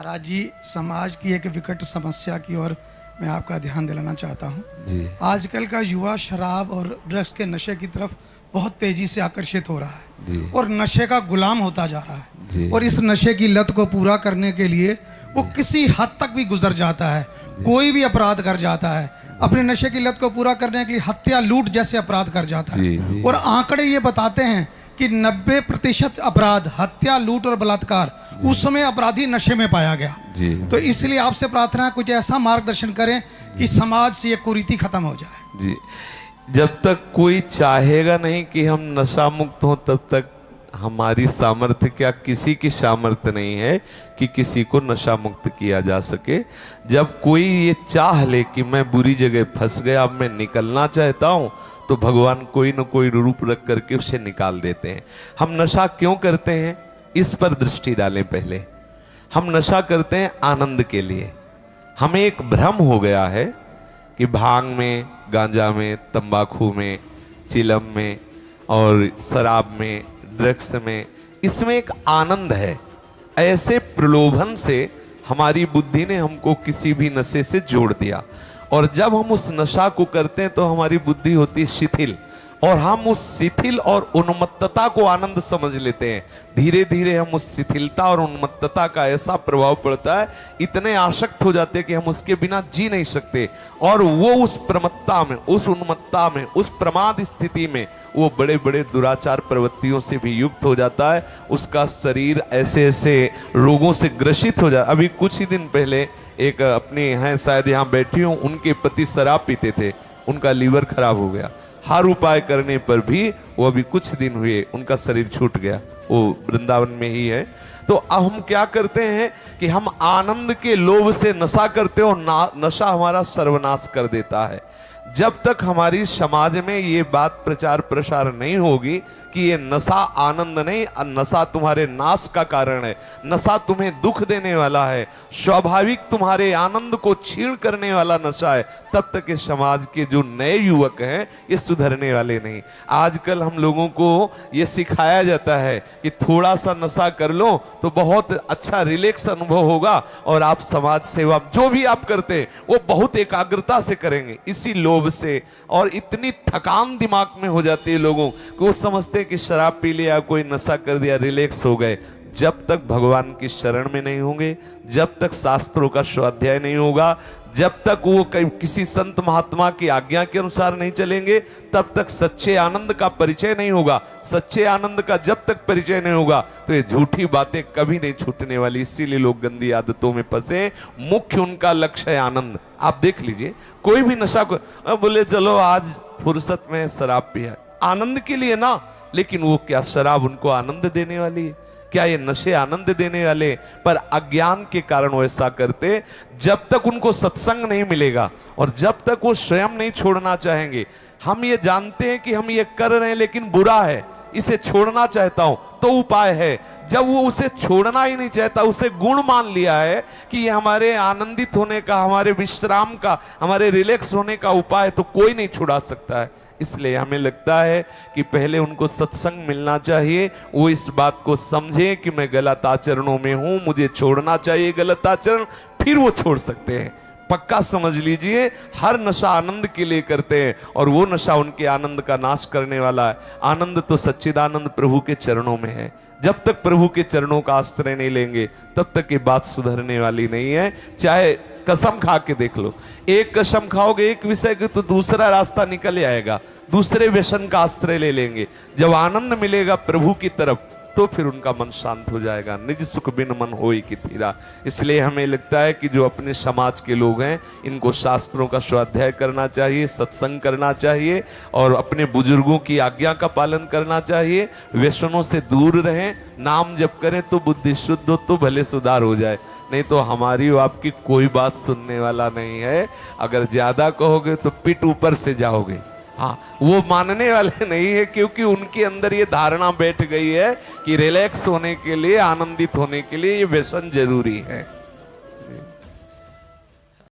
महाराज जी, समाज की एक विकट समस्या की ओर मैं आपका ध्यान दिलाना चाहता हूँ जी। आजकल का युवा शराब और ड्रग्स के नशे की तरफ बहुत तेजी से आकर्षित हो रहा है जी। और नशे का गुलाम होता जा रहा जी। है। और इस नशे की लत को पूरा करने के लिए वो किसी हद तक भी गुजर जाता है, कोई भी अपराध कर जाता है। अपने नशे की लत को पूरा करने के लिए हत्या, लूट जैसे अपराध कर जाता जी, है। जी। और आंकड़े ये बताते हैं कि 90% अपराध, हत्या, लूट और बलात्कार उस समय अपराधी नशे में पाया गया। जी। तो इसलिए आपसे प्रार्थना है, कुछ ऐसा मार्गदर्शन करें कि समाज से ये कुरीति खत्म हो जाए। जी। जब तक कोई चाहेगा नहीं कि हम नशा मुक्त हों, तब तक हमारी सामर्थ्य, क्या किसी की सामर्थ्य नहीं है कि किसी को नशा मुक्त किया जा सके। जब कोई ये चाह ले कि मैं बुरी जगह फंस गया, अब मैं निकलना चाहता हूँ, तो भगवान कोई न कोई रूप रख करके उसे निकाल देते हैं। हम नशा क्यों करते हैं, इस पर दृष्टि डालें। पहले हम नशा करते हैं आनंद के लिए। हमें एक भ्रम हो गया है कि भांग में, गांजा में, तंबाकू में, चिलम में और शराब में, ड्रग्स में, इसमें एक आनंद है। ऐसे प्रलोभन से हमारी बुद्धि ने हमको किसी भी नशे से जोड़ दिया, और जब हम उस नशा को करते हैं तो हमारी बुद्धि होती है शिथिल, और हम उस शिथिल और उन्मत्तता को आनंद समझ लेते हैं। धीरे धीरे हम उस शिथिलता और उन्मत्तता का ऐसा प्रभाव पड़ता है, इतने आसक्त हो जाते हैं कि हम उसके बिना जी नहीं सकते। और वो उस प्रमत्ता में, उस उन्मत्ता में, उस प्रमाद स्थिति में वो बड़े बड़े दुराचार प्रवृत्तियों से भी युक्त हो जाता है। उसका शरीर ऐसे ऐसे रोगों से ग्रसित हो जाता। अभी कुछ ही दिन पहले एक अपने हैं, शायद यहाँ बैठी हूँ, उनके पति शराब पीते थे, उनका लीवर खराब हो गया। हर उपाय करने पर भी वो अभी कुछ दिन हुए उनका शरीर छूट गया। वो वृंदावन में ही है। तो अब हम क्या करते हैं कि हम आनंद के लोभ से नशा करते हो, नशा हमारा सर्वनाश कर देता है। जब तक हमारी समाज में ये बात प्रचार प्रसार नहीं होगी कि ये नशा आनंद नहीं, नशा तुम्हारे नाश का कारण है, नशा तुम्हें दुख देने वाला है, स्वाभाविक तुम्हारे आनंद को छीण करने वाला नशा है, तब तक इस समाज के जो नए युवक हैं ये सुधरने वाले नहीं। आजकल हम लोगों को ये सिखाया जाता है कि थोड़ा सा नशा कर लो तो बहुत अच्छा रिलैक्स अनुभव होगा, और आप समाज सेवा जो भी आप करते हैं वो बहुत एकाग्रता से करेंगे। इसी लोभ से और इतनी थकान दिमाग में हो जाती है लोगों को, वो समझते कि शराब पी लिया, कोई नशा कर दिया, रिलैक्स हो गए। जब तक भगवान की शरण में नहीं होंगे, जब तक शास्त्रों का स्वाध्याय नहीं होगा, जब तक वो किसी संत महात्मा की आज्ञा के अनुसार नहीं चलेंगे, तब तक सच्चे आनंद का परिचय नहीं होगा। सच्चे आनंद का जब तक परिचय नहीं होगा तो ये झूठी बातें कभी नहीं छूटने वाली। इसीलिए लोग गंदी आदतों में फंसे। मुख्य उनका लक्ष्य है आनंद। आप देख लीजिए, कोई भी नशा को बोले चलो आज फुर्सत में शराब पिया, आनंद के लिए ना, लेकिन वो क्या शराब उनको आनंद देने वाली है? क्या ये नशे आनंद देने वाले? पर अज्ञान के कारण वो ऐसा करते। जब तक उनको सत्संग नहीं मिलेगा और जब तक वो स्वयं नहीं छोड़ना चाहेंगे, हम ये जानते हैं कि हम ये कर रहे हैं लेकिन बुरा है, इसे छोड़ना चाहता हूं, तो उपाय है। जब वो उसे छोड़ना ही नहीं चाहता, उसे गुण मान लिया है कि ये हमारे आनंदित होने का, हमारे विश्राम का, हमारे रिलैक्स होने का उपाय है, तो कोई नहीं छुड़ा सकता है। इसलिए हमें लगता है कि पहले उनको सत्संग मिलना चाहिए, वो इस बात को समझे कि मैं गलत आचरणों में हूं, मुझे छोड़ना चाहिए गलत आचरण, फिर वो छोड़ सकते हैं। पक्का समझ लीजिए, हर नशा आनंद के लिए करते हैं और वो नशा उनके आनंद का नाश करने वाला है। आनंद तो सच्चिदानंद प्रभु के चरणों में है। जब तक प्रभु के चरणों का आश्रय नहीं लेंगे तब तक ये बात सुधरने वाली नहीं है। चाहे कसम खा के देख लो, एक कसम खाओगे एक विषय की तो दूसरा रास्ता निकल आएगा, दूसरे व्यसन का आश्रय ले लेंगे। जब आनंद मिलेगा प्रभु की तरफ तो फिर उनका मन शांत हो जाएगा। निज सुख बिन मन होई कि थीरा। इसलिए हमें लगता है कि जो अपने समाज के लोग हैं, इनको शास्त्रों का स्वाध्याय करना चाहिए, सत्संग करना चाहिए और अपने बुजुर्गों की आज्ञा का पालन करना चाहिए। व्यसनों से दूर रहें, नाम जप करें तो बुद्धि शुद्ध हो तो भले सुधार हो जाए, नहीं तो हमारी आपकी कोई बात सुनने वाला नहीं है। अगर ज्यादा कहोगे तो पिट ऊपर से जाओगे। हाँ, वो मानने वाले नहीं है, क्योंकि उनके अंदर ये धारणा बैठ गई है कि रिलैक्स होने के लिए, आनंदित होने के लिए ये व्यसन जरूरी है।